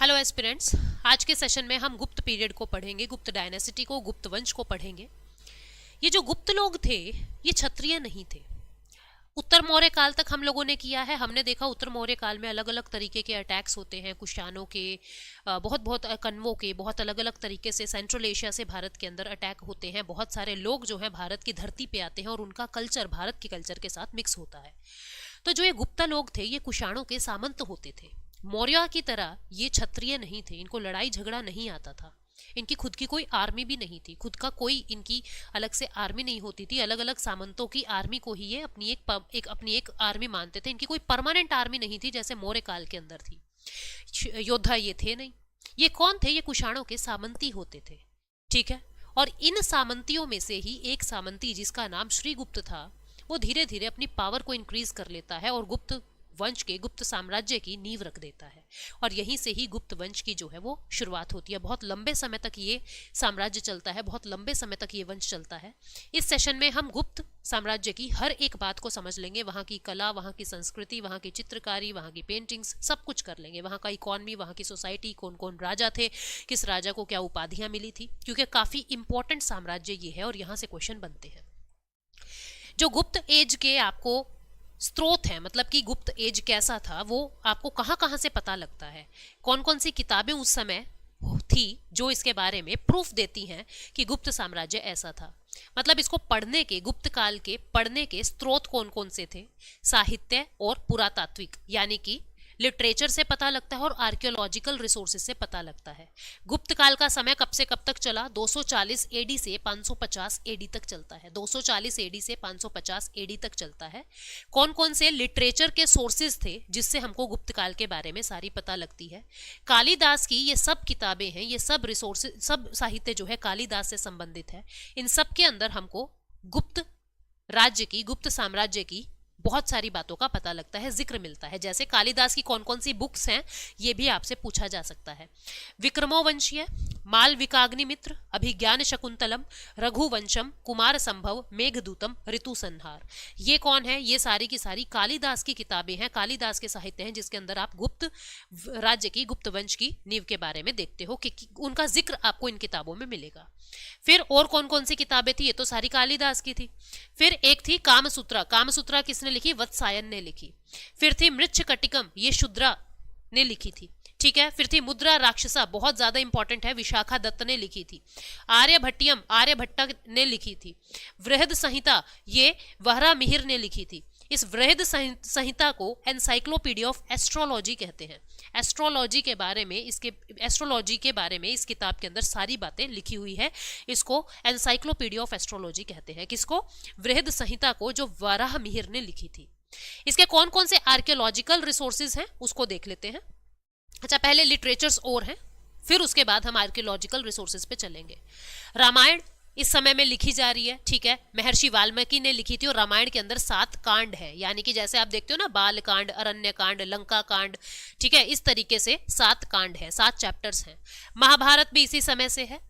Hello aspirants. आज के session में हम गुप्त पीरियड को पढ़ेंगे, गुप्त डायनेसिटी को, गुप्त वंश को पढ़ेंगे। ये जो गुप्त लोग थे ये क्षत्रिय नहीं थे। उत्तर मौर्य काल तक हम लोगों ने किया है। हमने देखा उत्तर मौर्य काल में अलग अलग तरीके के अटैक्स होते हैं, कुशानों के, बहुत बहुत कन्वों के, बहुत अलग अलग तरीके से सेंट्रल एशिया से भारत के अंदर अटैक होते हैं। बहुत सारे लोग जो है भारत की धरती पे आते हैं और उनका कल्चर भारत के कल्चर के साथ मिक्स होता है। तो जो ये गुप्ता लोग थे ये कुशाणों के सामंत होते थे। मौर्य की तरह ये क्षत्रिय नहीं थे, इनको लड़ाई झगड़ा नहीं आता था, इनकी खुद की कोई आर्मी भी नहीं थी, खुद का कोई इनकी अलग से आर्मी नहीं होती थी। अलग अलग सामंतों की आर्मी को ही ये अपनी एक आर्मी मानते थे। इनकी कोई परमानेंट आर्मी नहीं थी जैसे मौर्य काल के अंदर थी। योद्धा ये थे नहीं। ये कौन थे? ये कुशाणों के सामंती होते थे, ठीक है। और इन सामंतियों में से ही एक सामंती जिसका नाम श्रीगुप्त था वो धीरे धीरे अपनी पावर को इंक्रीज कर लेता है और गुप्त वंश के, गुप्त साम्राज्य की नींव रख देता है। और यहीं से ही गुप्त वंश की जो है वो शुरुआत होती है। बहुत लंबे समय तक ये साम्राज्य चलता है, बहुत लंबे समय तक ये वंश चलता है। इस सेशन में हम गुप्त साम्राज्य की हर एक बात को समझ लेंगे, वहाँ की कला, वहाँ की संस्कृति, वहाँ की चित्रकारी, वहाँ की पेंटिंग्स, सब कुछ कर लेंगे। वहाँ का इकॉनमी, वहाँ की सोसाइटी, कौन कौन राजा थे, किस राजा को क्या उपाधियां मिली थी, क्योंकि काफी इंपॉर्टेंट साम्राज्य ये है और यहाँ से क्वेश्चन बनते हैं। जो गुप्त एज के आपको स्रोत है, मतलब कि गुप्त एज कैसा था, वो आपको कहाँ कहाँ से पता लगता है, कौन कौन सी किताबें उस समय थी जो इसके बारे में प्रूफ देती हैं कि गुप्त साम्राज्य ऐसा था। मतलब इसको पढ़ने के, गुप्त काल के पढ़ने के स्रोत कौन कौन से थे? साहित्य और पुरातात्विक यानी कि लिटरेचर से पता लगता है और आर्कियोलॉजिकल रिसोर्सेज से पता लगता है। गुप्त काल का समय कब से कब तक चला? 240 एडी से 550 एडी तक चलता है। 240 एडी से 550 एडी तक चलता है। कौन कौन से लिटरेचर के सोर्सेज थे जिससे हमको गुप्त काल के बारे में सारी पता लगती है? कालिदास की ये सब किताबें हैं, ये सब रिसोर्सेज, सब साहित्य जो है कालिदास से संबंधित है। इन सब के अंदर हमको गुप्त राज्य की, गुप्त साम्राज्य की बहुत सारी बातों का पता लगता है, जिक्र मिलता है। जैसे कालिदास की कौन कौन सी बुक्स हैं ये भी आपसे पूछा जा सकता है। विक्रमोवंशीय, मालविकाग्निमित्र, अभिज्ञान शकुंतलम, रघुवंशम, कुमार संभव, मेघदूतम, ऋतु संहार, ये कौन है? ये सारी की सारी कालिदास की किताबें हैं, कालिदास के साहित्य हैं, जिसके अंदर आप गुप्त राज्य की, गुप्त वंश की नींव के बारे में देखते हो कि उनका जिक्र आपको इन किताबों में मिलेगा। फिर और कौन कौन सी किताबें थी? ये तो सारी कालिदास की थी। फिर एक थी कामसूत्रा। कामसूत्रा किसने लिखी? वत्सायन ने लिखी। फिर थी मृच्छकटिकम, ये शूद्रा ने लिखी थी, ठीक है। फिर थी मुद्रा राक्षसा, बहुत ज्यादा इंपॉर्टेंट है, विशाखा दत्त ने लिखी थी। आर्यभट्टियम, आर्यभट्ट ने लिखी थी। वृहद संहिता, ये वहरा मिहिर ने लिखी थी। इस वृहद संहिता को एनसाइक्लोपीडिया ऑफ एस्ट्रोलॉजी कहते हैं। एस्ट्रोलॉजी के बारे में, इस किताब के अंदर सारी बातें लिखी हुई है। इसको एनसाइक्लोपीडिया ऑफ एस्ट्रोलॉजी कहते हैं। किसको? वृहद संहिता को, जो वराह मिहिर ने लिखी थी। इसके कौन कौन से आर्कियोलॉजिकल रिसोर्सेज हैं उसको देख लेते हैं। अच्छा, पहले लिटरेचर्स और हैं, फिर उसके बाद हम आर्कियोलॉजिकल रिसोर्सेज पे चलेंगे। रामायण इस समय में लिखी जा रही है, ठीक है। महर्षि वाल्मीकि ने लिखी थी और रामायण के अंदर 7 कांड है, यानी कि जैसे आप देखते हो ना, बाल कांड, अरण्य कांड, लंका कांड, ठीक है, इस तरीके से 7 कांड है, 7 चैप्टर्स हैं। महाभारत भी इसी समय से है,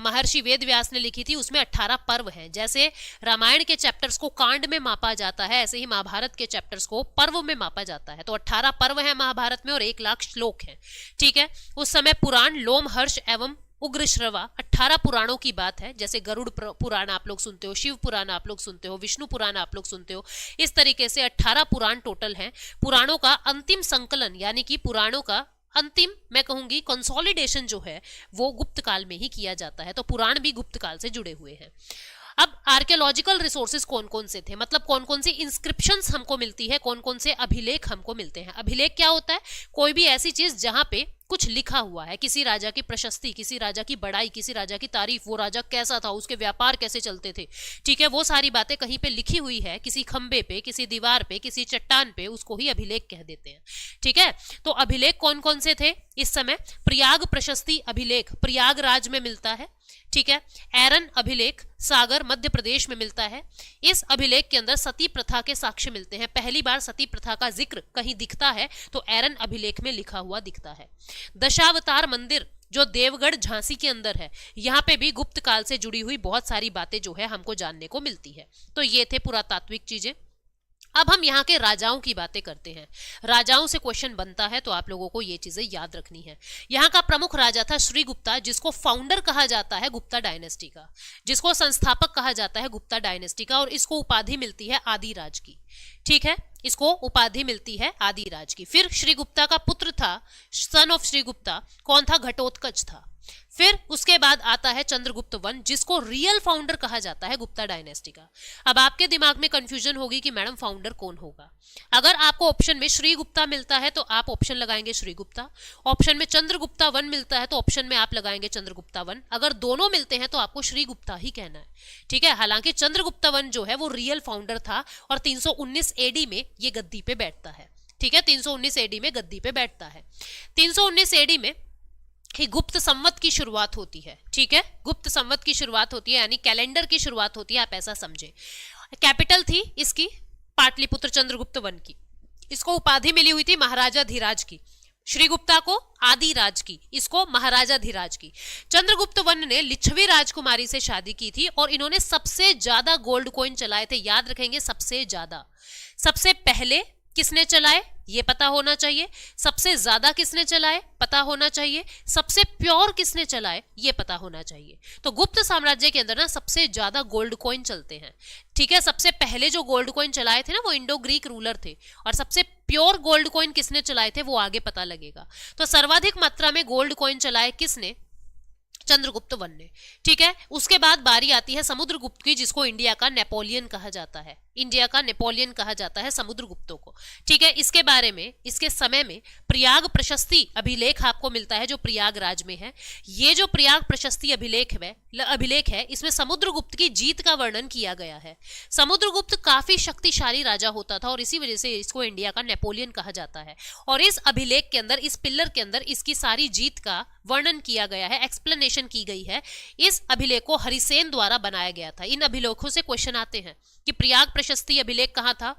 महर्षि वेद व्यास ने लिखी थी, उसमें 18 पर्व हैं। जैसे रामायण के चैप्टर्स को कांड में मापा जाता है, ऐसे ही महाभारत के चैप्टर्स को पर्व में मापा जाता है। तो 18 पर्व है महाभारत में और 1 लाख श्लोक है, ठीक है। उस समय पुराण लोम हर्ष एवं उग्र श्रवा 18 पुराणों की बात है। जैसे गरुड़ पुराण आप लोग सुनते हो, शिव पुराण आप लोग सुनते हो, विष्णु पुराण आप लोग सुनते हो, इस तरीके से 18 पुराण टोटल हैं। पुराणों का अंतिम संकलन, यानी कि पुराणों का अंतिम, मैं कहूंगी कंसोलिडेशन जो है वो गुप्त काल में ही किया जाता है। तो पुराण भी गुप्त काल से जुड़े हुए हैं। अब आर्कियोलॉजिकल रिसोर्सेज कौन कौन से थे, मतलब कौन कौन सी इंस्क्रिप्शंस हमको मिलती है, कौन कौन से अभिलेख हमको मिलते हैं। अभिलेख क्या होता है? कोई भी ऐसी चीज जहां पे कुछ लिखा हुआ है, किसी राजा की प्रशस्ति, किसी राजा की बड़ाई, किसी राजा की तारीफ, वो राजा कैसा था, उसके व्यापार कैसे चलते थे, ठीक है, वो सारी बातें कहीं पे लिखी हुई है, किसी खंबे पे, किसी दीवार पे, किसी चट्टान पे, उसको ही अभिलेख कह देते हैं, ठीक है। तो अभिलेख कौन कौन से थे इस समय? प्रयाग प्रशस्ति अभिलेख प्रयागराज में मिलता है, ठीक है। एरन अभिलेख सागर मध्य प्रदेश में मिलता है। इस अभिलेख के अंदर सती प्रथा के साक्ष्य मिलते हैं। पहली बार सती प्रथा का जिक्र कहीं दिखता है तो एरन अभिलेख में लिखा हुआ दिखता है। दशावतार मंदिर जो देवगढ़ झांसी के अंदर है, यहाँ पे भी गुप्त काल से जुड़ी हुई बहुत सारी बातें जो है हमको जानने को मिलती है। तो ये थे पुरातात्विक चीजें। अब हम यहाँ के राजाओं की बातें करते हैं। राजाओं से क्वेश्चन बनता है तो आप लोगों को ये चीजें याद रखनी है। यहाँ का प्रमुख राजा था श्रीगुप्ता, जिसको फाउंडर कहा जाता है गुप्ता डायनेस्टी का, जिसको संस्थापक कहा जाता है गुप्ता डायनेस्टी का, और इसको उपाधि मिलती है आदिराज की। ठीक है, इसको उपाधि मिलती है आदिराज की। फिर श्रीगुप्ता का पुत्र था, सन ऑफ श्रीगुप्ता, कौन था? घटोत्कच था। फिर उसके बाद आता है चंद्रगुप्त वन, जिसको रियल फाउंडर कहा जाता है गुप्ता डायनेस्टी का। अब आपके दिमाग में कंफ्यूजन होगी कि मैडम फाउंडर कौन होगा। अगर आपको ऑप्शन में श्रीगुप्ता मिलता है तो आप ऑप्शन लगाएंगे श्रीगुप्ता, ऑप्शन में चंद्रगुप्ता वन मिलता है तो ऑप्शन में आप लगाएंगे चंद्रगुप्ता वन, अगर दोनों मिलते हैं तो आपको श्रीगुप्ता ही कहना है। ठीक है, हालांकि चंद्रगुप्ता वन जो है वो रियल फाउंडर था और 319 एडी में ये गद्दी पे बैठता है। ठीक है, 319 एडी में गद्दी पे बैठता है। 319 एडी में कि गुप्त संवत की शुरुआत होती है। ठीक है, गुप्त संवत की शुरुआत होती है, यानी कैलेंडर की शुरुआत होती है, आप ऐसा समझे। कैपिटल थी इसकी पाटलिपुत्र चंद्रगुप्त वन की। इसको उपाधि मिली हुई थी महाराजा धीराज की, श्रीगुप्ता को आदिराज की, इसको महाराजा धीराज की। चंद्रगुप्त वन ने लिच्छवी राजकुमारी से शादी की थी और इन्होंने सबसे ज्यादा गोल्ड कॉइन चलाए थे। याद रखेंगे, सबसे ज्यादा। सबसे पहले किसने चलाए ये पता होना चाहिए, सबसे ज्यादा किसने चलाए पता होना चाहिए, सबसे प्योर किसने चलाए ये पता होना चाहिए। तो गुप्त साम्राज्य के अंदर ना सबसे ज्यादा गोल्ड कॉइन चलते हैं। ठीक है, सबसे पहले जो गोल्ड कॉइन चलाए थे ना वो इंडो ग्रीक रूलर थे, और सबसे प्योर गोल्ड कॉइन किसने चलाए थे वो आगे पता लगेगा। तो सर्वाधिक मात्रा में गोल्ड कॉइन चलाए किसने? चंद्रगुप्त वन ने। ठीक है, उसके बाद बारी आती है समुद्रगुप्त की, जिसको इंडिया का नेपोलियन कहा जाता है। इंडिया का नेपोलियन कहा जाता है समुद्रगुप्तों को। ठीक है, इसके बारे में, इसके समय में प्रयाग प्रशस्ति अभिलेख आपको मिलता है जो प्रयागराज में है। ये जो प्रयाग प्रशस्ति अभिलेख है इसमें समुद्रगुप्त की जीत का वर्णन किया गया है। समुद्रगुप्त काफी शक्तिशाली राजा होता था और इसी वजह से इसको इंडिया का नेपोलियन कहा जाता है। और इस अभिलेख के अंदर, इस पिलर के अंदर इसकी सारी जीत का वर्णन किया गया है, एक्सप्लेनेशन की गई है। इस अभिलेख को हरिसेन द्वारा बनाया गया था। इन अभिलेखों से क्वेश्चन आते हैं कि प्रयाग प्रशस्ति अभिलेख कहाँ था?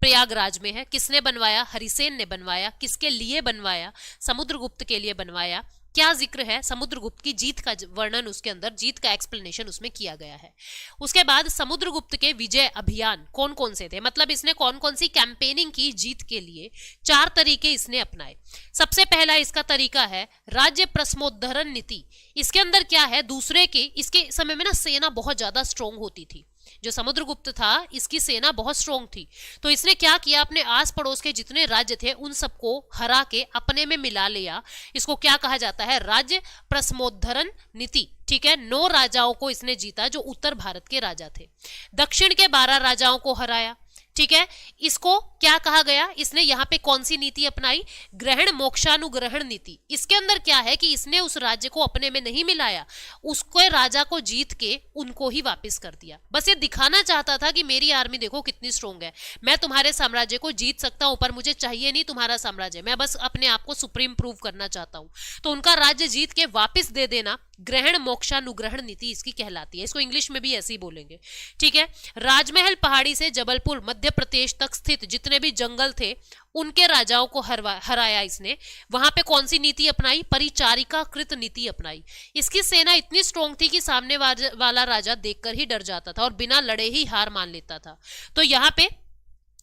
प्रयागराज में है। किसने बनवाया? हरिसेन ने बनवाया। किसके लिए बनवाया? समुद्रगुप्त के लिए बनवाया। क्या जिक्र है? समुद्रगुप्त की जीत का वर्णन उसके अंदर, जीत का एक्सप्लेनेशन उसमें किया गया है। उसके बाद समुद्रगुप्त के विजय अभियान कौन कौन से थे, मतलब इसने कौन कौन सी कैंपेनिंग की जीत के लिए? 4 तरीके इसने अपनाए। सबसे पहला इसका तरीका है राज्य प्रश्नोद्धरण नीति। इसके अंदर क्या है, दूसरे के, इसके समय में ना सेना बहुत ज्यादा स्ट्रोंग होती थी। जो समुद्रगुप्त था इसकी सेना बहुत स्ट्रोंग थी, तो इसने क्या किया, अपने आस पड़ोस के जितने राज्य थे उन सबको हरा के अपने में मिला लिया। इसको क्या कहा जाता है? राज्य प्रश्नोद्धरण नीति। ठीक है, 9 राजाओं को इसने जीता जो उत्तर भारत के राजा थे। दक्षिण के 12 राजाओं को हराया। ठीक है, इसको क्या कहा गया? इसने यहाँ पे कौन सी नीति अपनाई? ग्रहण मोक्षानुग्रहण नीति। इसके अंदर क्या है कि इसने उस राज्य को अपने में नहीं मिलाया, उसको राजा को जीत के उनको ही वापस कर दिया। बस ये दिखाना चाहता था कि मेरी आर्मी देखो कितनी स्ट्रोंग है, मैं तुम्हारे साम्राज्य को जीत सकता हूं, पर मुझे चाहिए नहीं तुम्हारा साम्राज्य, मैं बस अपने आप को सुप्रीम प्रूव करना चाहता हूं। तो उनका राज्य जीत के वापिस दे देना ग्रहण मोक्षानुग्रहण नीति इसकी कहलाती है। इसको इंग्लिश में भी ऐसे ही बोलेंगे। ठीक है, राजमहल पहाड़ी से जबलपुर मध्य प्रदेश तक स्थित जितने भी जंगल थे उनके राजाओं को हराया इसने। वहां पे कौन सी नीति अपनाई? परिचारिका कृत नीति अपनाई। इसकी सेना इतनी स्ट्रोंग थी कि सामने वाला राजा देखकर ही डर जाता था और बिना लड़े ही हार मान लेता था। तो यहाँ पे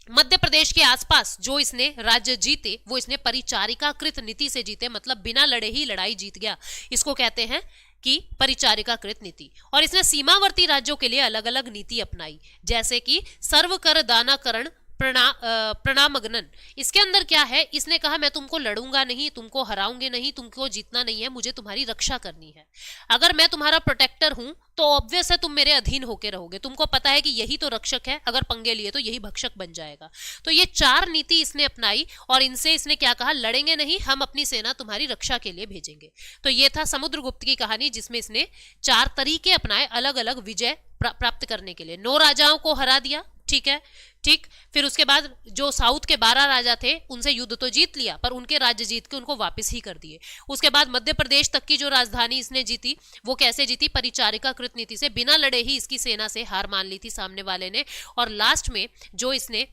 मध्य प्रदेश के आसपास जो इसने राज्य जीते वो इसने परिचारिका कृत नीति से जीते, मतलब बिना लड़े ही लड़ाई जीत गया। इसको कहते हैं कि परिचारिका कृत नीति। और इसने सीमावर्ती राज्यों के लिए अलग अलग नीति अपनाई, जैसे कि सर्व कर दानाकरण प्रणामगणन। इसके अंदर क्या है, इसने कहा मैं तुमको लड़ूंगा नहीं, तुमको हराऊंगे नहीं, तुमको जीतना नहीं है, मुझे तुम्हारी रक्षा करनी है। अगर मैं तुम्हारा प्रोटेक्टर हूं तो ऑब्वियस है तुम मेरे अधीन होके रहोगे, तुमको पता है कि यही तो रक्षक है, अगर पंगे लिए तो यही भक्षक बन जाएगा। तो ये 4 नीति इसने अपनाई और इनसे इसने क्या कहा, लड़ेंगे नहीं, हम अपनी सेना तुम्हारी रक्षा के लिए भेजेंगे। तो ये था समुद्रगुप्त की कहानी, जिसमें इसने 4 तरीके अपनाए अलग अलग विजय प्राप्त करने के लिए। 9 राजाओं को हरा दिया। ठीक है, ठीक। फिर उसके बाद जो साउथ के 12 राजा थे उनसे युद्ध तो जीत लिया, पर उनके राज्य जीत के उनको वापस ही कर दिए। उसके बाद मध्य प्रदेश तक की जो राजधानी इसने जीती वो कैसे जीती? परिचारिका कृत नीति से, बिना लड़े ही इसकी सेना से हार मान ली थी सामने वाले ने। और लास्ट में जो इसने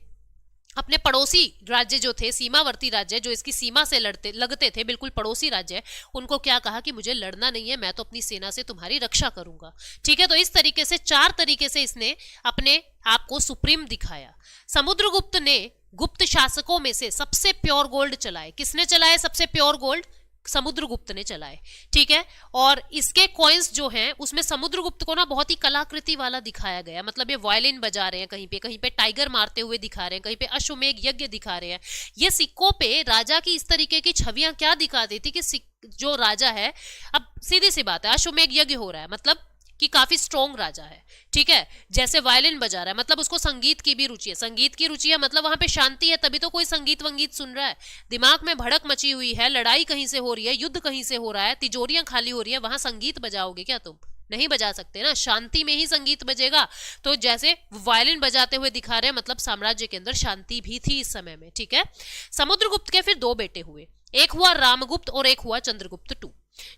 अपने पड़ोसी राज्य जो थे, सीमावर्ती राज्य जो इसकी सीमा से लगते थे, बिल्कुल पड़ोसी राज्य, उनको क्या कहा कि मुझे लड़ना नहीं है, मैं तो अपनी सेना से तुम्हारी रक्षा करूंगा। ठीक है, तो इस तरीके से 4 तरीके से इसने अपने आप को सुप्रीम दिखाया। समुद्रगुप्त ने गुप्त शासकों में से सबसे प्योर गोल्ड चलाए। किसने चलाए सबसे प्योर गोल्ड? समुद्रगुप्त ने चलाए। ठीक है, और इसके कॉइन्स जो हैं उसमें समुद्रगुप्त को ना बहुत ही कलाकृति वाला दिखाया गया। मतलब ये वायलिन बजा रहे हैं, कहीं पे टाइगर मारते हुए दिखा रहे हैं, कहीं पे अश्वमेघ यज्ञ दिखा रहे हैं। ये सिक्कों पे राजा की इस तरीके की छवियां क्या दिखा देती कि जो राजा है, अब सीधी सी बात है, अश्वमेघ यज्ञ हो रहा है मतलब कि काफी स्ट्रॉन्ग राजा है। ठीक है, जैसे वायलिन बजा रहा है मतलब उसको संगीत की भी रुचि है, संगीत की रुचि है मतलब वहां पे शांति है, तभी तो कोई संगीत वंगीत सुन रहा है। दिमाग में भड़क मची हुई है, लड़ाई कहीं से हो रही है, युद्ध कहीं से हो रहा है, तिजोरियां खाली हो रही है, वहां संगीत बजाओगे क्या तुम? नहीं बजा सकते ना, शांति में ही संगीत बजेगा। तो जैसे वायलिन बजाते हुए दिखा रहे हैं मतलब साम्राज्य के अंदर शांति भी थी इस समय में। ठीक है, समुद्रगुप्त के फिर 2 बेटे हुए, एक हुआ रामगुप्त और एक हुआ चंद्रगुप्त टू।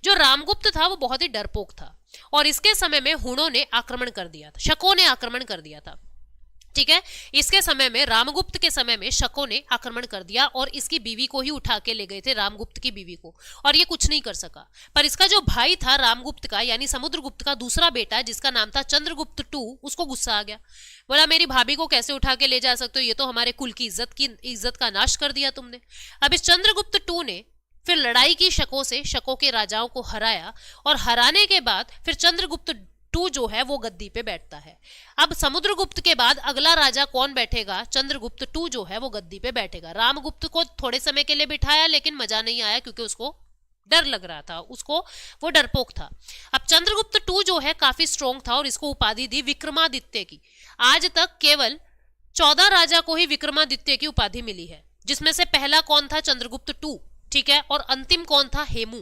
जो रामगुप्त था वो बहुत ही डरपोक था और इसके समय में हुणों ने आक्रमण कर दिया था, शकों ने आक्रमण कर दिया था। ठीक है, इसके समय में, रामगुप्त के समय में शकों ने आक्रमण कर दिया और इसकी बीवी को ही उठा के ले गए थे, रामगुप्त की बीवी को, और ये कुछ नहीं कर सका। पर इसका जो भाई था रामगुप्त का, यानी समुद्रगुप्त का दूसरा बेटा जिसका नाम था चंद्रगुप्त टू, उसको गुस्सा आ गया। बोला मेरी भाभी को कैसे उठा के ले जा सकते हो, ये तो हमारे कुल की इज्जत का नाश कर दिया तुमने। अब इस चंद्रगुप्त टू ने फिर लड़ाई की शकों से, शकों के राजाओं को हराया और हराने के बाद फिर चंद्रगुप्त टू जो है वो गद्दी पे बैठता है। अब समुद्रगुप्त के बाद अगला राजा कौन बैठेगा? चंद्रगुप्त टू जो है वो गद्दी पे बैठेगा। रामगुप्त को थोड़े समय के लिए बिठाया लेकिन मजा नहीं आया क्योंकि उसको डर लग रहा था, उसको वो डरपोक था। अब चंद्रगुप्त टू जो है काफी स्ट्रॉन्ग था और इसको उपाधि दी विक्रमादित्य की। आज तक केवल 14 राजा को ही विक्रमादित्य की उपाधि मिली है, जिसमें से पहला कौन था? चंद्रगुप्त टू। ठीक है, और अंतिम कौन था? हेमू।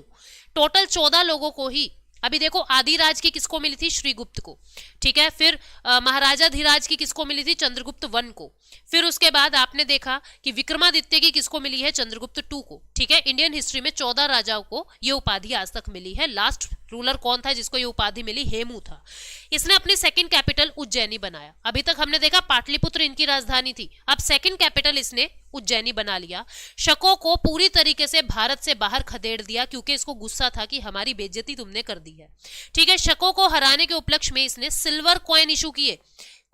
टोटल 14 लोगों को ही, अभी देखो आदिराज की किसको मिली थी? श्रीगुप्त को। ठीक है, फिर महाराजा धीराज की किसको मिली थी? चंद्रगुप्त वन को। फिर उसके बाद आपने देखा कि विक्रमादित्य की किसको मिली है? चंद्रगुप्त टू को। ठीक है, इंडियन हिस्ट्री में 14 राजाओं को ये उपाधि आज तक मिली है। लास्ट रूलर कौन था जिसको ये उपाधि मिली? हेमू था। इसने अपनी सेकंड कैपिटल उज्जैनी बनाया। अभी तक हमने देखा पाटलिपुत्र इनकी राजधानी थी, अब सेकंड कैपिटल इसने उज्जैनी बना लिया। शकों को पूरी तरीके से भारत से बाहर खदेड़ दिया क्योंकि इसको गुस्सा था कि हमारी बेइज्जती तुमने कर दी है। ठीक है, शकों को हराने के उपलक्ष्य में इसने सिल्वर कॉइन इशू किए।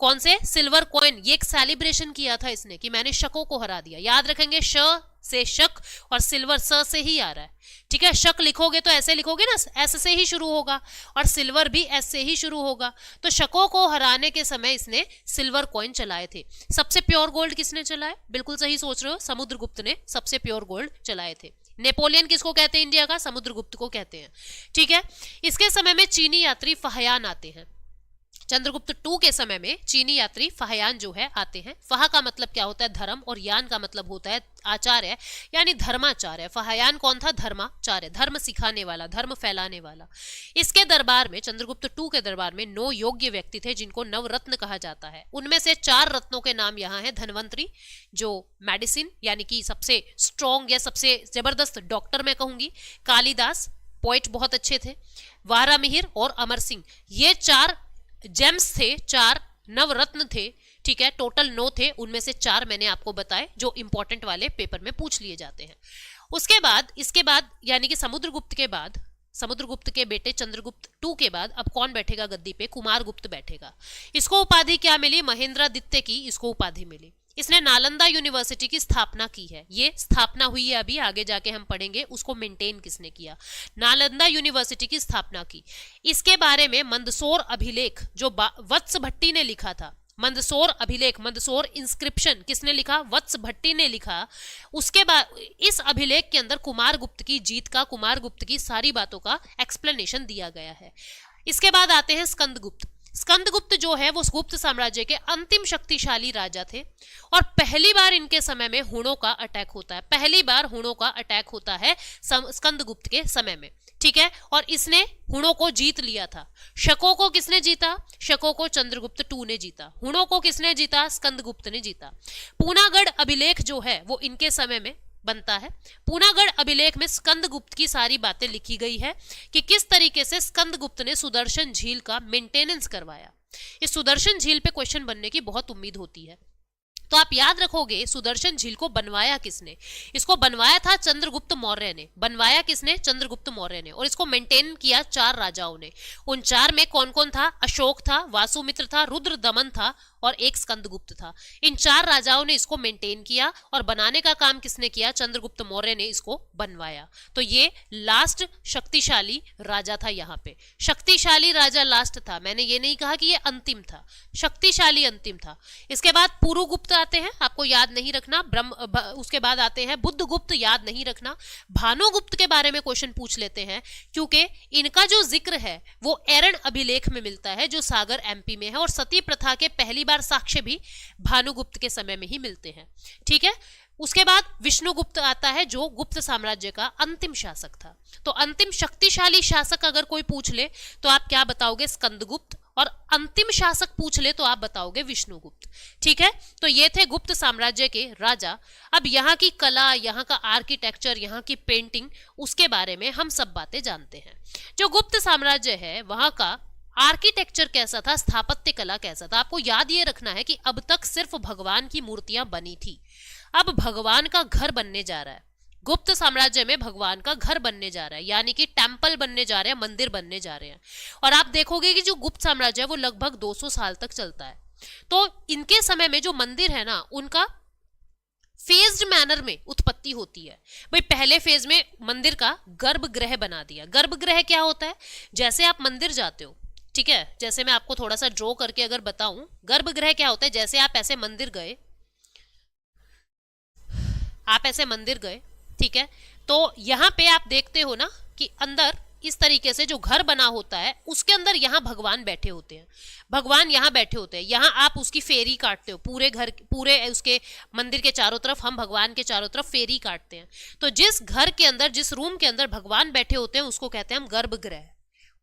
कौन से? Silver coin. ये एक सेलिब्रेशन किया था इसने कि मैंने शकों को हरा दिया। याद रखेंगे, श से शक और सिल्वर स से ही आ रहा है। ठीक है, शक लिखोगे तो ऐसे लिखोगे ना, एस से ही शुरू होगा, और सिल्वर भी एस से ही शुरू होगा। तो शकों को हराने के समय इसने सिल्वर कॉइन चलाए थे। सबसे प्योर गोल्ड किसने चलाए? बिल्कुल सही सोच रहे हो, समुद्रगुप्त ने सबसे प्योर गोल्ड चलाए थे। नेपोलियन किसको कहते हैं इंडिया का? समुद्रगुप्त को कहते हैं। ठीक है, इसके समय में चीनी यात्री फहयान आते हैं। चंद्रगुप्त टू के समय में चीनी यात्री फहयान जो है आते हैं। फह का मतलब क्या होता है? धर्म, और यान का मतलब होता है आचार्य, यानी धर्माचार्य। फहयान कौन था? धर्माचार्य, धर्म सिखाने वाला, धर्म फैलाने वाला। इसके दरबार में, चंद्रगुप्त टू के दरबार में 9 योग्य व्यक्ति थे जिनको नवरत्न कहा जाता है। उनमें से 4 रत्नों के नाम यहाँ है। धनवंतरी जो मेडिसिन यानी कि सबसे स्ट्रॉन्ग या सबसे जबरदस्त डॉक्टर मैं कहूंगी। कालिदास पोइट बहुत अच्छे थे। वारामिहिर और अमर सिंह, ये 4 जेम्स थे, 4 नवरत्न थे। ठीक है, टोटल 9 थे, उनमें से 4 मैंने आपको बताए जो इंपॉर्टेंट वाले पेपर में पूछ लिए जाते हैं। उसके बाद, इसके बाद यानी कि समुद्रगुप्त के बाद, समुद्रगुप्त के बेटे चंद्रगुप्त टू के बाद अब कौन बैठेगा गद्दी पे? कुमारगुप्त बैठेगा। इसको उपाधि क्या मिली? महेंद्रादित्य की इसको उपाधि मिली। इसने नालंदा यूनिवर्सिटी की स्थापना की है। ये स्थापना हुई है, अभी आगे जाके हम पढ़ेंगे उसको मेंटेन किसने किया। नालंदा यूनिवर्सिटी की स्थापना की। इसके बारे में मंदसौर अभिलेख जो वत्स भट्टी ने लिखा था, मंदसौर अभिलेख, मंदसौर इंस्क्रिप्शन किसने लिखा? वत्स भट्टी ने लिखा। उसके बाद इस अभिलेख के अंदर कुमारगुप्त की जीत का, कुमारगुप्त की सारी बातों का एक्सप्लेनेशन दिया गया है। इसके बाद आते हैं स्कंदगुप्त। स्कंदगुप्त जो है वो गुप्त साम्राज्य के अंतिम शक्तिशाली राजा थे और पहली बार इनके समय में हुणों का अटैक होता है। पहली बार हुणों का अटैक होता है स्कंदगुप्त के समय में। ठीक है, और इसने हुणों को जीत लिया था। शकों को किसने जीता? शकों को चंद्रगुप्त टू ने जीता। हुणों को किसने जीता? स्कंदगुप्त ने जीता। पूनागढ़ अभिलेख जो है वो इनके समय में बनता है। पूनागढ़ अभिलेख में स्कंदगुप्त की सारी बातें लिखी गई है कि किस तरीके से स्कंदगुप्त ने सुदर्शन झील का मेंटेनेंस करवाया। इस सुदर्शन झील पे क्वेश्चन बनने की बहुत उम्मीद होती है। तो आप याद रखोगे सुदर्शन झील को बनवाया किसने? इसको बनवाया था चंद्रगुप्त मौर्य ने। बनवाया किसने? चंद्रगुप्त मौर्य ने। और इसको मेंटेन किया 4 राजाओं ने। उन 4 में कौन कौन था? अशोक था, वासुमित्र था, रुद्रदमन था और एक स्कंदगुप्त था। इन 4 राजाओं ने इसको मेंटेन किया और बनाने का काम किसने किया? चंद्रगुप्त मौर्य ने इसको बनवाया। तो ये लास्ट शक्तिशाली राजा था। यहाँ पे शक्तिशाली राजा लास्ट था, मैंने ये नहीं कहा कि ये अंतिम था, शक्तिशाली अंतिम था। इसके बाद पुरुगुप्त आते हैं, आपको याद नहीं रखना। उसके बाद आते हैं बुद्धगुप्त, याद नहीं रखना। भानुगुप्त के बारे में क्वेश्चन पूछ लेते हैं क्योंकि इनका जो जिक्र है वो एरन अभिलेख में मिलता है जो सागर एमपी में है, और सती प्रथा के पहली बार साक्ष्य भी भानुगुप्त के समय में ही मिलते हैं। ठीक है। उसके बाद विष्णुगुप्त आता है जो गुप्त साम्राज्य का अंतिम शासक था। तो अंतिम शक्तिशाली शासक अगर कोई पूछ ले तो आप क्या बताओगे? स्कंदगुप्त। और अंतिम शासक पूछ ले तो आप बताओगे विष्णुगुप्त। ठीक है। तो ये थे गुप्त साम्राज्य के राजा। अब यहाँ की कला, यहाँ का आर्किटेक्चर, यहाँ की पेंटिंग, उसके बारे में हम सब बातें जानते हैं। जो गुप्त साम्राज्य है वहां का आर्किटेक्चर कैसा था, स्थापत्य कला कैसा था? आपको याद ये रखना है कि अब तक सिर्फ भगवान की मूर्तियां बनी थी, अब भगवान का घर बनने जा रहा है। गुप्त साम्राज्य में भगवान का घर बनने जा रहा है, यानी कि टेम्पल बनने जा रहे हैं, मंदिर बनने जा रहे हैं। और आप देखोगे कि जो गुप्त साम्राज्य है वो लगभग 200 साल तक चलता है। तो इनके समय में जो मंदिर है ना, उनका फेज्ड मैनर में उत्पत्ति होती है। भाई पहले फेज में मंदिर का गर्भगृह बना दिया। गर्भगृह क्या होता है? जैसे आप मंदिर जाते हो, ठीक है, जैसे मैं आपको थोड़ा सा ड्रॉ करके अगर बताऊं, गर्भगृह क्या होता है? जैसे आप ऐसे मंदिर गए, ठीक है, तो यहां पे आप देखते हो ना कि अंदर इस तरीके से जो घर बना होता है उसके अंदर यहाँ भगवान बैठे होते हैं। भगवान यहाँ बैठे होते हैं, यहाँ आप उसकी फेरी काटते हो। पूरे घर, पूरे उसके मंदिर के चारों तरफ, हम भगवान के चारों तरफ फेरी काटते हैं। तो जिस घर के अंदर, जिस रूम के अंदर भगवान बैठे होते हैं उसको कहते हैं हम गर्भगृह,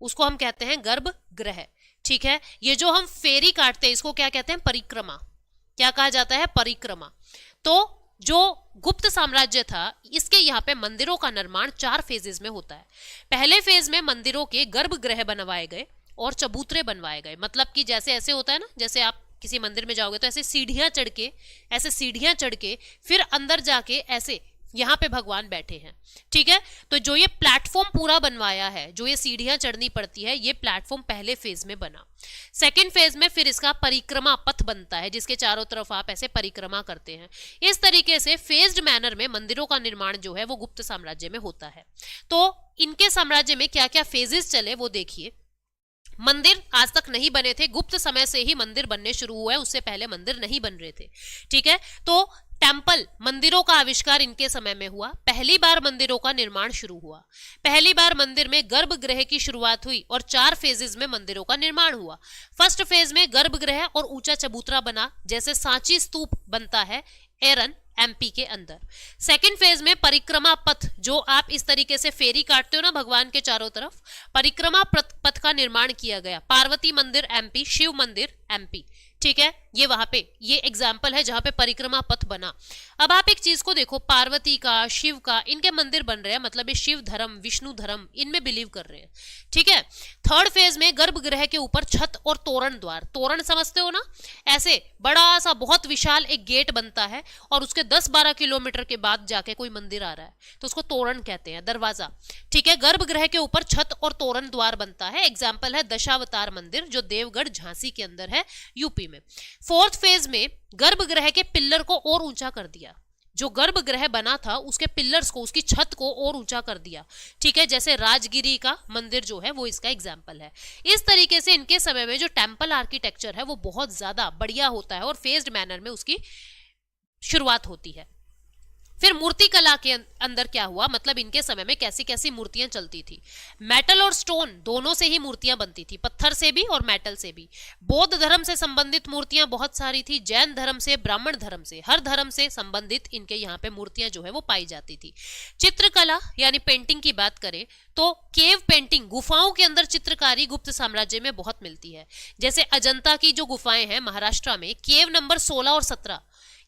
उसको हम कहते हैं गर्भगृह। ठीक है। ये जो हम फेरी काटते हैं इसको क्या कहते हैं? परिक्रमा। क्या कहा जाता है? परिक्रमा। तो जो गुप्त साम्राज्य था इसके यहाँ पे मंदिरों का निर्माण 4 फेजेस में होता है। पहले फेज में मंदिरों के गर्भगृह बनवाए गए और चबूतरे बनवाए गए। मतलब कि जैसे ऐसे होता है ना, जैसे आप किसी मंदिर में जाओगे तो ऐसे सीढ़ियां चढ़ के फिर अंदर जाके ऐसे यहाँ पे भगवान बैठे हैं। ठीक है। तो जो ये प्लेटफॉर्म पूरा बनवाया है, जो ये सीढ़ियां चढ़नी पड़ती है, ये प्लेटफॉर्म पहले फेज में बना। सेकेंड फेज में फिर इसका परिक्रमा पथ बनता है जिसके चारों तरफ आप ऐसे परिक्रमा करते हैं। इस तरीके से फेज्ड मैनर में मंदिरों का निर्माण जो है वो गुप्त साम्राज्य में होता है। तो इनके साम्राज्य में क्या क्या फेजेस चले वो देखिए। मंदिर आज तक नहीं बने थे, गुप्त समय से ही मंदिर बनने शुरू हुए, उससे पहले मंदिर नहीं बन रहे थे। ठीक है। तो टेम्पल, मंदिरों का आविष्कार इनके समय में हुआ। पहली बार मंदिरों का निर्माण शुरू हुआ। पहली बार मंदिर में गर्भगृह की शुरुआत हुई और 4 फेजेस में मंदिरों का निर्माण हुआ। फर्स्ट फेज में गर्भगृह और ऊंचा चबूतरा बना, जैसे सांची स्तूप बनता है एरन एमपी के अंदर। सेकंड फेज में परिक्रमा पथ, जो आप इस तरीके से फेरी काटते हो ना भगवान के चारों तरफ, परिक्रमा पथ का निर्माण किया गया। पार्वती मंदिर एमपी, शिव मंदिर एमपी। ठीक है। ये वहां पे ये एग्जाम्पल है जहां पे परिक्रमा पथ बना। अब आप एक चीज को देखो, पार्वती का, शिव का, इनके मंदिर बन रहे हैं, मतलब ये शिव धर्म, विष्णु धर्म, इनमें बिलीव कर रहे हैं। ठीक है। थर्ड फेज में गर्भगृह के ऊपर छत और तोरण द्वार, तोरण समझते हो ना, ऐसे बड़ा सा बहुत विशाल एक गेट बनता है और उसके 10-12 किलोमीटर के बाद जाके कोई मंदिर आ रहा है तो उसको तोरण कहते हैं, दरवाजा। ठीक है। गर्भगृह के ऊपर छत और तोरण द्वार बनता है। एग्जाम्पल है दशावतार मंदिर जो देवगढ़ झांसी के अंदर है, यूपी में। फोर्थ फेज में गर्भगृह के पिल्लर को और ऊंचा कर दिया। जो गर्भगृह बना था उसके पिल्लर्स को, उसकी छत को और ऊंचा कर दिया। ठीक है। जैसे राजगिरी का मंदिर जो है वो इसका एग्जाम्पल है। इस तरीके से इनके समय में जो टेम्पल आर्किटेक्चर है वो बहुत ज्यादा बढ़िया होता है और फेज्ड मैनर में उसकी शुरुआत होती है। फिर मूर्ति कला के अंदर क्या हुआ, मतलब इनके समय में कैसी कैसी मूर्तियां चलती थी। मेटल और स्टोन दोनों से ही मूर्तियां बनती थी, पत्थर से भी और मेटल से भी। बौद्ध धर्म से संबंधित मूर्तियां बहुत सारी थी, जैन धर्म से, ब्राह्मण धर्म से, हर धर्म से संबंधित इनके यहाँ पे मूर्तियां जो है वो पाई जाती थी। चित्रकला यानी पेंटिंग की बात करें तो केव पेंटिंग, गुफाओं के अंदर चित्रकारी गुप्त साम्राज्य में बहुत मिलती है। जैसे अजंता की जो गुफाएं हैं महाराष्ट्र में, केव नंबर 16 और 17,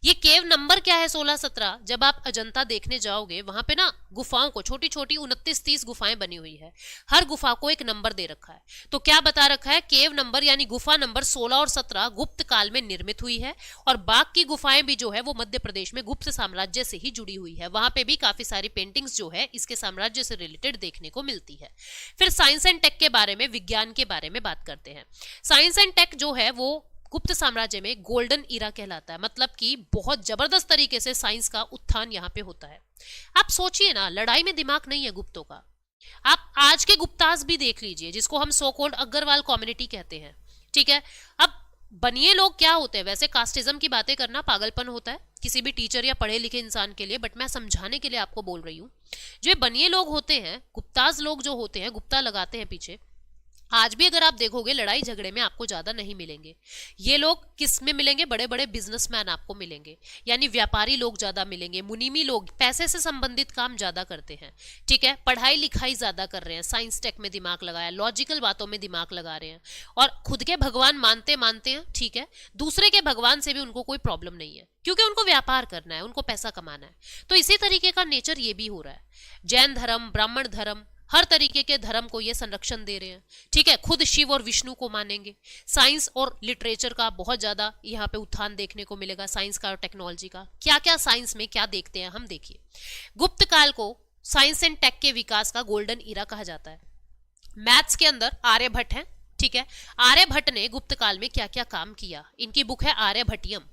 ये केव नंबर क्या है 16-17? जब आप अजंता देखने जाओगे वहां पे ना गुफाओं को छोटी छोटी 29-30 गुफाएं बनी हुई है, हर गुफा को एक नंबर दे रखा है। तो क्या बता रखा है, केव नंबर यानी गुफा नंबर 16 और 17 गुप्त काल में निर्मित हुई है, और बाकी गुफाएं भी जो है वो मध्य प्रदेश में गुप्त साम्राज्य से ही जुड़ी हुई है। वहां पे भी काफी सारी पेंटिंग्स जो है इसके साम्राज्य से रिलेटेड देखने को मिलती है। फिर साइंस एंड टेक के बारे में, विज्ञान के बारे में बात करते हैं। साइंस एंड टेक जो है वो गुप्त साम्राज्य में गोल्डन इरा कहलाता है, मतलब कि बहुत जबरदस्त तरीके से साइंस का उत्थान यहाँ पे होता है। आप सोचिए ना, लड़ाई में दिमाग नहीं है गुप्तों का। आप आज के गुप्ताज भी देख लीजिए, जिसको हम सो कॉल्ड अग्रवाल कम्युनिटी कहते हैं, ठीक है। अब बनिए लोग क्या होते हैं, वैसे कास्टिज्म की बातें करना पागलपन होता है किसी भी टीचर या पढ़े लिखे इंसान के लिए, बट मैं समझाने के लिए आपको बोल रही हूँ। जो बनिए लोग होते हैं, गुप्ताज लोग जो होते हैं, गुप्ता लगाते हैं पीछे, आज भी अगर आप देखोगे लड़ाई झगड़े में आपको ज्यादा नहीं मिलेंगे। ये लोग किस में मिलेंगे, बड़े बड़े बिजनेसमैन आपको मिलेंगे, यानी व्यापारी लोग ज्यादा मिलेंगे, मुनीमी लोग, पैसे से संबंधित काम ज्यादा करते हैं, ठीक है। पढ़ाई लिखाई ज्यादा कर रहे हैं, साइंस टेक में दिमाग लगाया, लॉजिकल बातों में दिमाग लगा रहे हैं, और खुद के भगवान मानते हैं, ठीक है। दूसरे के भगवान से भी उनको कोई प्रॉब्लम नहीं है, क्योंकि उनको व्यापार करना है, उनको पैसा कमाना है। तो इसी तरीके का नेचर ये भी हो रहा है। जैन धर्म, ब्राह्मण धर्म, हर तरीके के धर्म को ये संरक्षण दे रहे हैं, ठीक है। खुद शिव और विष्णु को मानेंगे। साइंस और लिटरेचर का बहुत ज्यादा यहाँ पे उत्थान देखने को मिलेगा, साइंस का और टेक्नोलॉजी का। क्या क्या साइंस में क्या देखते हैं हम, देखिए। गुप्त काल को साइंस एंड टेक के विकास का गोल्डन इरा कहा जाता है। मैथ्स के अंदर आर्यभट्ट है, ठीक है। आर्यभट्ट ने गुप्त काल में क्या क्या काम किया, इनकी बुक है आर्यभट्टियम।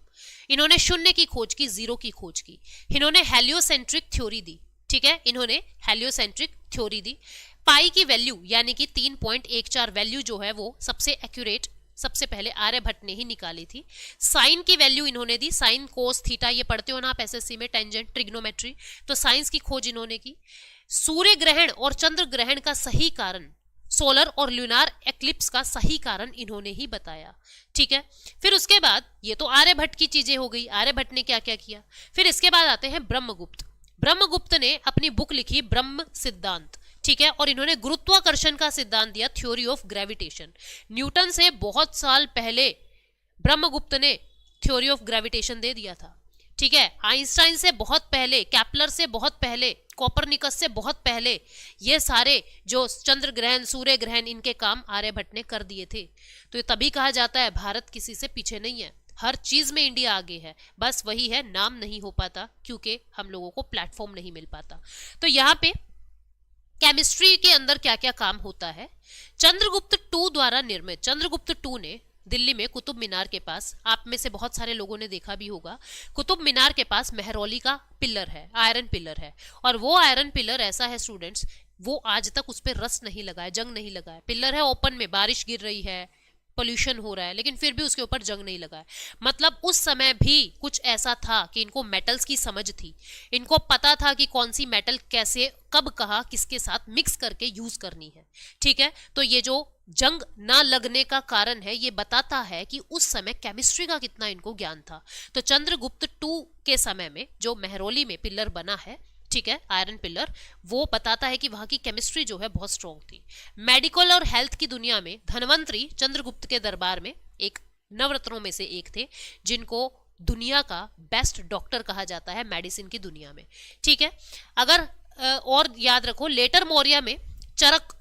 इन्होंने शून्य की खोज की, जीरो की खोज की। इन्होंने हेलियोसेंट्रिक थ्योरी दी, ठीक है। इन्होंने हेलियोसेंट्रिक थ्योरी दी। पाई की वैल्यू यानी कि 3.14 वैल्यू जो है वो सबसे एक्यूरेट, सबसे पहले आर्यभट्ट ने ही निकाली थी। साइन की वैल्यू इन्होंने दी, साइन कोस थीटा, ये पढ़ते हो ना आप एसएससी में, टेंजेंट, ट्रिग्नोमेट्री, तो साइंस की खोज इन्होंने की। सूर्य ग्रहण और चंद्र ग्रहण का सही कारण, सोलर और ल्यूनार एक्लिप्स का सही कारण इन्होंने ही बताया, ठीक है। फिर उसके बाद, ये तो आर्यभट्ट की चीजें हो गई, आर्यभट्ट ने क्या क्या किया। फिर इसके बाद आते हैं ब्रह्मगुप्त। ब्रह्मगुप्त ने अपनी बुक लिखी ब्रह्म सिद्धांत, ठीक है, और इन्होंने गुरुत्वाकर्षण का सिद्धांत दिया, थ्योरी ऑफ ग्रेविटेशन। न्यूटन से बहुत साल पहले ब्रह्मगुप्त ने थ्योरी ऑफ ग्रेविटेशन दे दिया था, ठीक है। आइंस्टाइन से बहुत पहले, कैप्लर से बहुत पहले, कोपरनिकस से बहुत पहले ये सारे जो चंद्र ग्रहण, सूर्य ग्रहण, इनके काम आर्यभट्ट ने कर दिए थे। तो तभी कहा जाता है भारत किसी से पीछे नहीं है, हर चीज में इंडिया आगे है, बस वही है नाम नहीं हो पाता, क्योंकि हम लोगों को प्लेटफॉर्म नहीं मिल पाता। तो यहाँ पे केमिस्ट्री के अंदर क्या क्या काम होता है। चंद्रगुप्त टू द्वारा निर्मित, चंद्रगुप्त टू ने दिल्ली में कुतुब मीनार के पास, आप में से बहुत सारे लोगों ने देखा भी होगा, कुतुब मीनार के पास मेहरौली का पिलर है, आयरन पिलर है, और वो आयरन पिलर ऐसा है स्टूडेंट्स, वो आज तक उस पर रस्ट नहीं लगा है, जंग नहीं लगा है। पिलर है ओपन में, बारिश गिर रही है, पोल्यूशन हो रहा है, लेकिन फिर भी उसके ऊपर जंग नहीं लगा है। मतलब उस समय भी कुछ ऐसा था कि इनको मेटल्स की समझ थी, इनको पता था कि कौन सी मेटल कैसे, कब, कहा, किसके साथ मिक्स करके यूज करनी है, ठीक है। तो ये जो जंग ना लगने का कारण है, ये बताता है कि उस समय केमिस्ट्री का कितना इनको ज्ञान था। तो चंद्रगुप्त टू के समय में जो मेहरौली में पिलर बना है, ठीक है, आयरन पिलर, वो बताता है कि वहां की केमिस्ट्री जो है बहुत स्ट्रॉन्ग थी। मेडिकल और हेल्थ की दुनिया में धनवंतरी चंद्रगुप्त के दरबार में एक नवरत्नों में से एक थे, जिनको दुनिया का बेस्ट डॉक्टर कहा जाता है मेडिसिन की दुनिया में, ठीक है। अगर और याद रखो, लेटर मौर्य में चरक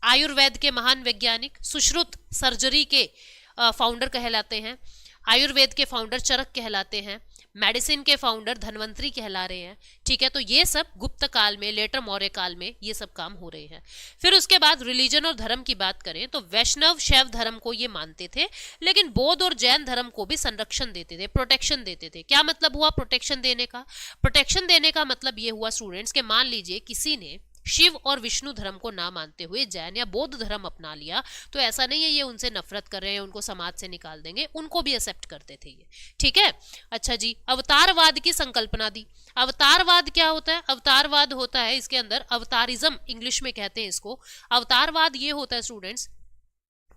आयुर्वेद के महान वैज्ञानिक, सुश्रुत सर्जरी के फाउंडर कहलाते हैं, आयुर्वेद के फाउंडर चरक कहलाते हैं, मेडिसिन के फाउंडर धनवंतरी कहला रहे हैं, ठीक है। तो ये सब गुप्त काल में, लेटर मौर्य काल में ये सब काम हो रहे हैं। फिर उसके बाद रिलीजन और धर्म की बात करें तो वैष्णव शैव धर्म को ये मानते थे, लेकिन बौद्ध और जैन धर्म को भी संरक्षण देते थे, प्रोटेक्शन देते थे। क्या मतलब हुआ प्रोटेक्शन देने का? प्रोटेक्शन देने का मतलब ये हुआ स्टूडेंट्स के, मान लीजिए किसी ने शिव और विष्णु धर्म को ना मानते हुए जैन या बौद्ध धर्म अपना लिया, तो ऐसा नहीं है ये उनसे नफरत कर रहे हैं, उनको समाज से निकाल देंगे, उनको भी एक्सेप्ट करते थे ये, ठीक है। अच्छा जी, अवतारवाद की संकल्पना दी। अवतारवाद क्या होता है? अवतारवाद होता है, इसके अंदर अवतारिज्म इंग्लिश में कहते हैं इसको। अवतारवाद ये होता है स्टूडेंट्स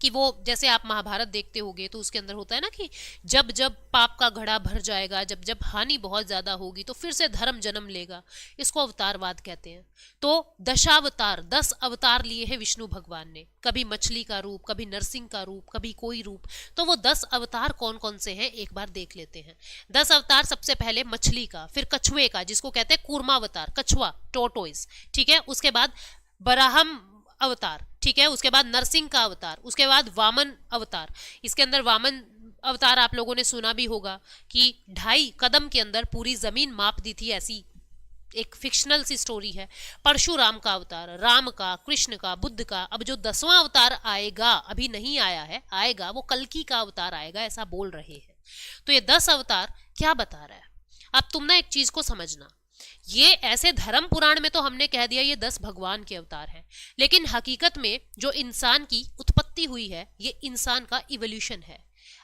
कि वो जैसे आप महाभारत देखते होगे तो उसके अंदर होता है ना कि जब जब पाप का घड़ा भर जाएगा, जब जब हानि बहुत ज्यादा होगी तो फिर से धर्म जन्म लेगा, इसको अवतारवाद कहते हैं। तो दशावतार, 10 अवतार लिए हैं विष्णु भगवान ने, कभी मछली का रूप, कभी नरसिंह का रूप, कभी कोई रूप। तो वो 10 अवतार कौन कौन से हैं एक बार देख लेते हैं। 10 अवतार, सबसे पहले मछली का, फिर कछुए का जिसको कहते हैं कूर्मावतार, कछुआ, टोटोइस, ठीक है। उसके बाद बराहम अवतार, ठीक है। उसके बाद नरसिंह का अवतार, उसके बाद वामन अवतार। इसके अंदर वामन अवतार आप लोगों ने सुना भी होगा कि 2.5 कदम के अंदर पूरी जमीन माप दी थी, ऐसी एक फिक्शनल सी स्टोरी है। परशुराम का अवतार, राम का, कृष्ण का, बुद्ध का। अब जो 10वां अवतार आएगा, अभी नहीं आया है, आएगा, वो कल्कि का अवतार आएगा, ऐसा बोल रहे हैं। तो ये 10 अवतार क्या बता रहा है? अब तुम ना एक चीज को समझना, ये ऐसे धर्म पुराण में तो हमने कह दिया ये 10 भगवान के अवतार हैं, लेकिन हकीकत में जो इंसान की उत्पत्ति हुई है, ये इंसान का इवोल्यूशन है।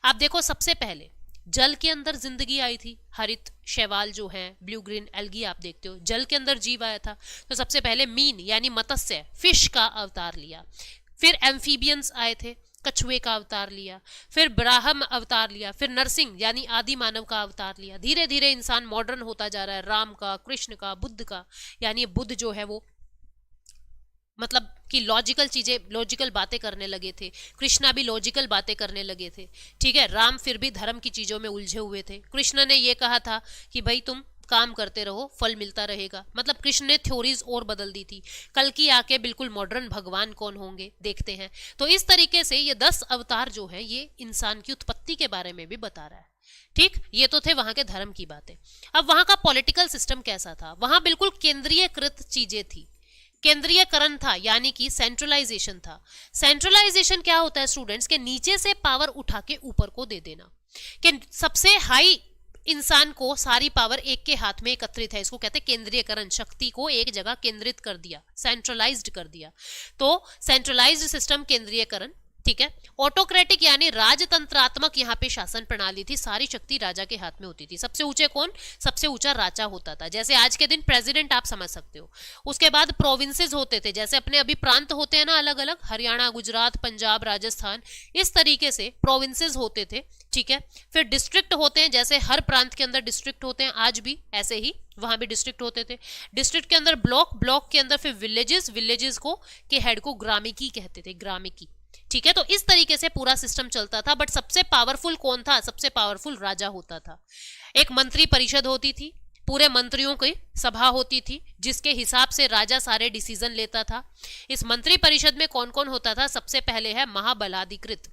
आप देखो, सबसे पहले जल के अंदर जिंदगी आई थी, हरित शैवाल जो है, ब्लू ग्रीन एल्गी आप देखते हो, जल के अंदर जीव आया था। तो सबसे पहले मीन यानी मत्स्य, फिश का अवतार लिया। फिर एम्फीबियंस आए थे, कछुए का अवतार लिया। फिर ब्राह्म अवतार लिया। फिर नरसिंह यानी आदि मानव का अवतार लिया। धीरे धीरे इंसान मॉडर्न होता जा रहा है, राम का, कृष्ण का, बुद्ध का, यानी बुद्ध जो है वो मतलब कि लॉजिकल चीजें, लॉजिकल बातें करने लगे थे। कृष्णा भी लॉजिकल बातें करने लगे थे, ठीक है। राम फिर भी धर्म की चीजों में उलझे हुए थे। कृष्ण ने ये कहा था कि भाई तुम काम करते रहो, फल मिलता रहेगा, मतलब कृष्ण ने थ्योरीज और बदल दी थी। कल की आके बिल्कुल मॉडर्न भगवान कौन होंगे देखते हैं। तो इस तरीके से ये 10 अवतार जो है ये इंसान की उत्पत्ति के बारे में भी बता रहा है, ठीक। ये तो थे वहां के धर्म की बातें। अब वहां का पॉलिटिकल सिस्टम कैसा था? वहां बिल्कुल केंद्रीयकृत चीजें थी, केंद्रीयकरण था, यानी कि सेंट्रलाइजेशन था। सेंट्रलाइजेशन क्या होता है स्टूडेंट्स? के नीचे से पावर उठा के ऊपर को दे देना, कि सबसे हाई इंसान को सारी पावर एक के हाथ में एकत्रित है, इसको कहते हैं केंद्रीयकरण। शक्ति को एक जगह केंद्रित कर दिया, सेंट्रलाइज्ड कर दिया। तो सेंट्रलाइज्ड सिस्टम, केंद्रीयकरण, ठीक है। ऑटोक्रेटिक यानी राजतंत्रात्मक यहाँ पे शासन प्रणाली थी, सारी शक्ति राजा के हाथ में होती थी। सबसे ऊंचे कौन? सबसे ऊंचा राजा होता था, जैसे आज के दिन प्रेसिडेंट आप समझ सकते हो। उसके बाद प्रोविंसेस होते थे, जैसे अपने अभी प्रांत होते हैं ना अलग अलग, हरियाणा, गुजरात, पंजाब, राजस्थान, इस तरीके से प्रोविंसेस होते थे, ठीक है। फिर डिस्ट्रिक्ट होते हैं, जैसे हर प्रांत के अंदर डिस्ट्रिक्ट होते हैं, आज भी ऐसे ही वहां भी डिस्ट्रिक्ट होते थे। डिस्ट्रिक्ट के अंदर ब्लॉक, ब्लॉक के अंदर फिर विलेजेस, विलेजेस को के हेड को ग्रामिकी कहते थे, ग्रामिकी, ठीक है। तो इस तरीके से पूरा सिस्टम चलता था। बट सबसे पावरफुल कौन था? सबसे पावरफुल राजा होता था। एक मंत्री परिषद होती थी, पूरे मंत्रियों की सभा होती थी, जिसके हिसाब से राजा सारे डिसीजन लेता था। इस मंत्री परिषद में कौन कौन होता था? सबसे पहले है महाबलाधिकृत।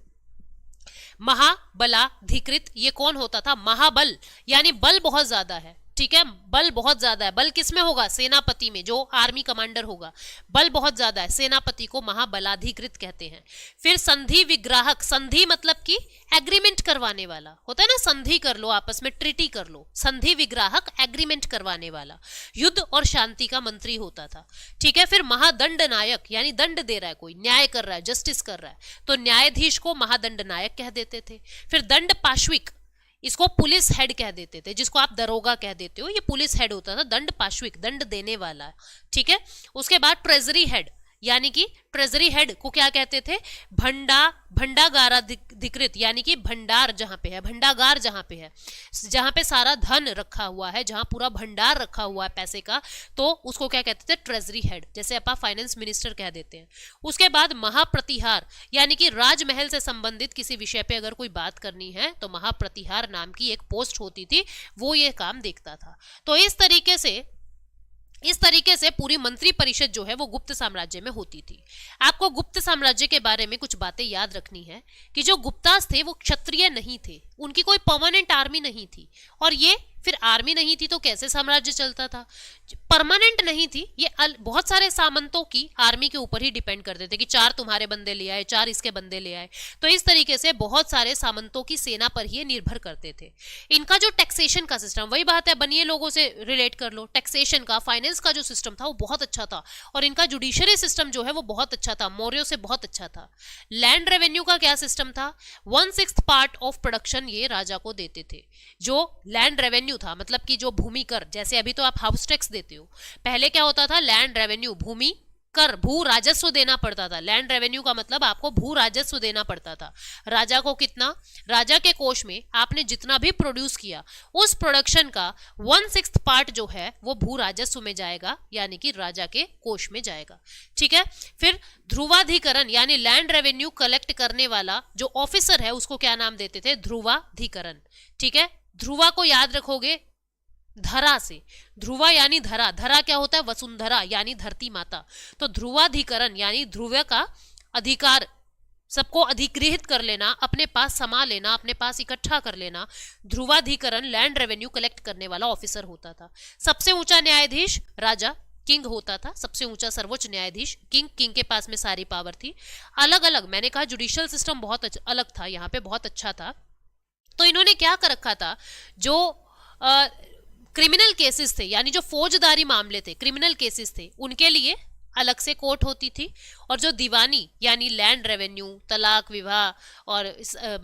महाबलाधिकृत ये कौन होता था? महाबल यानी बल बहुत ज्यादा है, ठीक है। बल बहुत ज्यादा है। बल किस में होगा? सेनापति में, जो आर्मी कमांडर होगा। बल बहुत ज्यादा है, सेनापति को महाबलाधिकृत कहते हैं। फिर संधि विग्राहक, संधि मतलब कि एग्रीमेंट करवाने वाला होता है ना, संधि कर लो आपस में, ट्रीटी कर लो। संधि विग्राहक एग्रीमेंट करवाने वाला। युद्ध और शांति का मंत्री होता था, ठीक है। फिर महादंड नायक यानी दंड दे रहा है कोई, न्याय कर रहा है, जस्टिस कर रहा है, तो न्यायाधीश को महादंड नायक कह देते थे। फिर दंड पाश्विक, इसको पुलिस हेड कह देते थे, जिसको आप दरोगा कह देते हो, ये पुलिस हेड होता था। दंड पाश्विक, दंड देने वाला, ठीक है। उसके बाद ट्रेजरी हेड, यानी कि ट्रेजरी हेड को क्या कहते थे? भंडागाराधिकृत, यानी कि भंडार जहां पे है, भंडागार जहां पे है, जहां पे सारा धन रखा हुआ है, जहां पूरा भंडार रखा हुआ है पैसे का, तो उसको क्या कहते थे? ट्रेजरी हेड, जैसे आप फाइनेंस मिनिस्टर कह देते हैं। उसके बाद महाप्रतिहार, यानी कि राजमहल से संबंधित किसी विषय पे अगर कोई बात करनी है तो महाप्रतिहार नाम की एक पोस्ट होती थी, वो ये काम देखता था। तो इस तरीके से पूरी मंत्री परिषद जो है वो गुप्त साम्राज्य में होती थी। आपको गुप्त साम्राज्य के बारे में कुछ बातें याद रखनी है कि जो गुप्तास थे वो क्षत्रिय नहीं थे, उनकी कोई परमानेंट आर्मी नहीं थी। और ये फिर आर्मी नहीं थी तो कैसे साम्राज्य चलता था? परमानेंट नहीं थी, ये बहुत सारे सामंतों की आर्मी के ऊपर ही डिपेंड करते थे कि 4 तुम्हारे बंदे ले आए, 4 इसके बंदे ले आए। तो इस तरीके से बहुत सारे सामंतों की सेना पर ही निर्भर करते थे। इनका जो टैक्सेशन का सिस्टम, वही बात है, बनिए लोगों से रिलेट कर लो, टैक्सेशन का, फाइनेंस का जो सिस्टम था वो बहुत अच्छा था। और इनका जुडिशरी सिस्टम जो है वो बहुत अच्छा था, मौर्यों से बहुत अच्छा था। लैंड रेवेन्यू का क्या सिस्टम था? 1/6 पार्ट ऑफ प्रोडक्शन ये राजा को देते थे। जो लैंड रेवेन्यू था, मतलब कि जो भूमि कर, जैसे अभी तो आप हाउस टैक्स देते हो, पहले क्या होता था? लैंड रेवेन्यू, भूमि कर, भू राजस्व देना पड़ता था। लैंड रेवेन्यू का मतलब आपको भू राजस्व देना पड़ता था। राजा को कितना? राजा के कोष में आपने जितना भी प्रोड्यूस किया उस प्रोडक्शन का 1/6 पार्ट जो है वो भू राजस्व में जाएगा, यानी कि राजा के कोष में जाएगा। ठीक है। फिर ध्रुवाधिकरण यानी लैंड रेवेन्यू कलेक्ट करने वाला जो ऑफिसर है उसको क्या नाम देते थे? ध्रुवाधिकरण। ठीक है। ध्रुवा को याद रखोगे धरा से, ध्रुवा यानी धरा, धरा क्या होता है? वसुंधरा यानी धरती माता। तो ध्रुवाधिकरण यानी ध्रुव का अधिकार, सबको अधिग्रहित कर लेना, अपने पास समा लेना, अपने पास इकट्ठा कर लेना, ध्रुवाधिकरण लैंड रेवेन्यू कलेक्ट करने वाला ऑफिसर होता था। सबसे ऊंचा न्यायाधीश राजा किंग होता था, सबसे ऊंचा सर्वोच्च न्यायाधीश किंग, किंग के पास में सारी पावर थी। अलग अलग, मैंने कहा जुडिशियल सिस्टम बहुत अलग था, यहाँ पे बहुत अच्छा था। तो इन्होंने क्या कर रखा था, जो क्रिमिनल केसेस थे यानी जो फौजदारी मामले थे, क्रिमिनल केसेस थे, उनके लिए अलग से कोर्ट होती थी। और जो दीवानी यानी लैंड रेवेन्यू, तलाक, विवाह और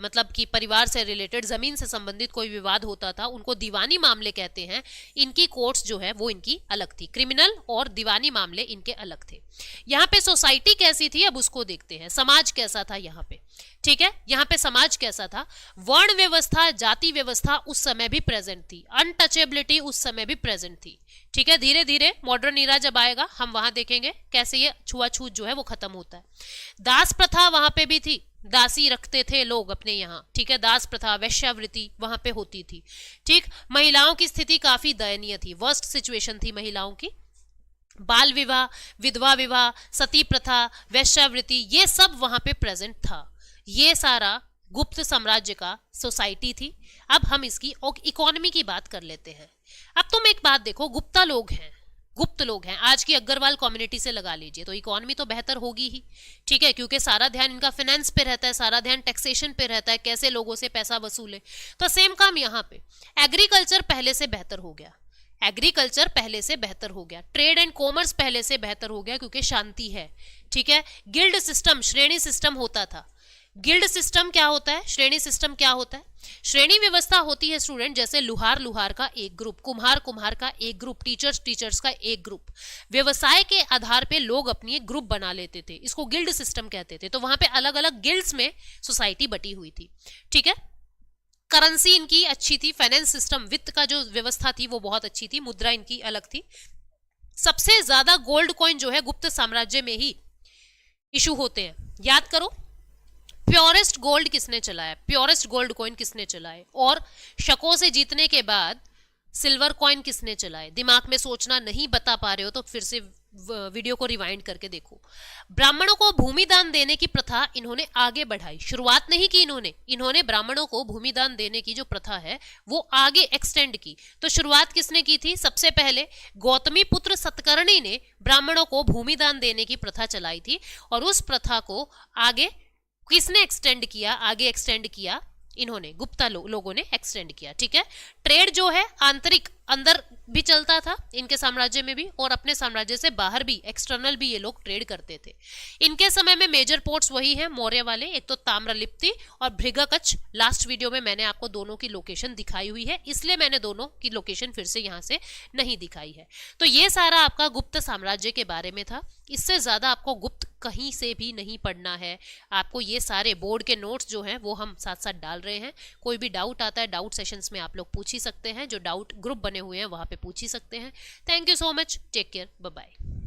मतलब कि परिवार से रिलेटेड, जमीन से संबंधित कोई विवाद होता था, उनको दीवानी मामले कहते हैं। इनकी कोर्ट्स जो है वो इनकी अलग थी। क्रिमिनल और दीवानी मामले इनके अलग थे। यहाँ पे सोसाइटी कैसी थी अब उसको देखते हैं। समाज कैसा था यहाँ पे? ठीक है, यहाँ पे समाज कैसा था? वर्ण व्यवस्था, जाति व्यवस्था उस समय भी प्रेजेंट थी, अनटचेबिलिटी उस समय भी प्रेजेंट थी। ठीक है। धीरे धीरे मॉडर्न इरा जब आएगा हम वहां देखेंगे कैसे ये छुआछूत जो है वो खत्म होता है। दास प्रथा वहां पे भी थी, दासी रखते थे लोग अपने यहाँ। ठीक है। दास प्रथा, वैश्यावृत्ति वहां पे होती थी। ठीक। महिलाओं की स्थिति काफी दयनीय थी, वर्स्ट सिचुएशन थी महिलाओं की। बाल विवाह, विधवा विवाह, सती प्रथा, वैश्यावृत्ति, ये सब वहां पे प्रेजेंट था। ये सारा गुप्त साम्राज्य का सोसाइटी थी। अब हम इसकी इकोनॉमी की बात कर लेते हैं। अब तुम एक बात देखो, गुप्ता लोग हैं, गुप्त लोग हैं, आज की अग्रवाल कम्युनिटी से लगा लीजिए, तो इकोनॉमी तो बेहतर होगी ही। ठीक है, क्योंकि सारा ध्यान इनका फाइनेंस पे रहता है, सारा ध्यान टैक्सेशन पे रहता है, कैसे लोगों से पैसा वसूले। तो सेम काम यहाँ पे, एग्रीकल्चर पहले से बेहतर हो गया, एग्रीकल्चर पहले से बेहतर हो गया, ट्रेड एंड कॉमर्स पहले से बेहतर हो गया क्योंकि शांति है। ठीक है। गिल्ड सिस्टम, श्रेणी सिस्टम होता था। गिल्ड सिस्टम क्या होता है? श्रेणी सिस्टम क्या होता है? श्रेणी व्यवस्था होती है स्टूडेंट, जैसे लुहार लुहार का एक ग्रुप, कुम्हार कुम्हार का एक ग्रुप, टीचर्स टीचर्स का एक ग्रुप। व्यवसाय के आधार पे लोग अपनी एक ग्रुप बना लेते थे, इसको गिल्ड सिस्टम कहते थे। तो वहां पे अलग अलग गिल्ड्स में सोसाइटी बटी हुई थी। ठीक है। करेंसी इनकी अच्छी थी, फाइनेंस सिस्टम, वित्त का जो व्यवस्था थी वो बहुत अच्छी थी, मुद्रा इनकी अलग थी। सबसे ज्यादा गोल्ड कॉइन जो है गुप्त साम्राज्य में ही इशू होते हैं। याद करो, प्योरेस्ट गोल्ड किसने चलाया? प्योरेस्ट गोल्ड कॉइन किसने चलाए? और शकों से जीतने के बाद सिल्वर कॉइन किसने चलाए? दिमाग में सोचना नहीं बता पा रहे हो तो फिर से वीडियो को रिवाइंड करके देखो। ब्राह्मणों को भूमि दान देने की प्रथा इन्होंने आगे बढ़ाई, शुरुआत नहीं की इन्होंने ब्राह्मणों को भूमि दान देने की जो प्रथा है वो आगे एक्सटेंड की। तो शुरुआत किसने की थी? सबसे पहले गौतमी पुत्र सतकर्णी ने ब्राह्मणों को भूमि दान देने की प्रथा चलाई थी, और उस प्रथा को आगे किसने एक्सटेंड किया? आगे एक्सटेंड किया इन्होंने, गुप्ता लोगों ने एक्सटेंड किया। ठीक है। ट्रेड जो है आंतरिक अंदर भी चलता था इनके साम्राज्य में भी, और अपने साम्राज्य से बाहर भी, एक्सटर्नल भी ये लोग ट्रेड करते थे। इनके समय में मेजर पोर्ट्स वही हैं मौर्य वाले, एक तो ताम्रलिप्ति और भृगकच्छ। लास्ट वीडियो में मैंने आपको दोनों की लोकेशन दिखाई हुई है, इसलिए मैंने दोनों की लोकेशन फिर से यहाँ से नहीं दिखाई है। तो ये सारा आपका गुप्त साम्राज्य के बारे में था। इससे ज्यादा आपको गुप्त कहीं से भी नहीं पढ़ना है। आपको ये सारे बोर्ड के नोट्स जो हैं वो हम साथ साथ डाल रहे हैं। कोई भी डाउट आता है डाउट सेशंस में आप लोग पूछ ही सकते हैं, जो डाउट ग्रुप बने हुए हैं वहां पे पूछ ही सकते हैं। Thank you so much, take care, bye bye.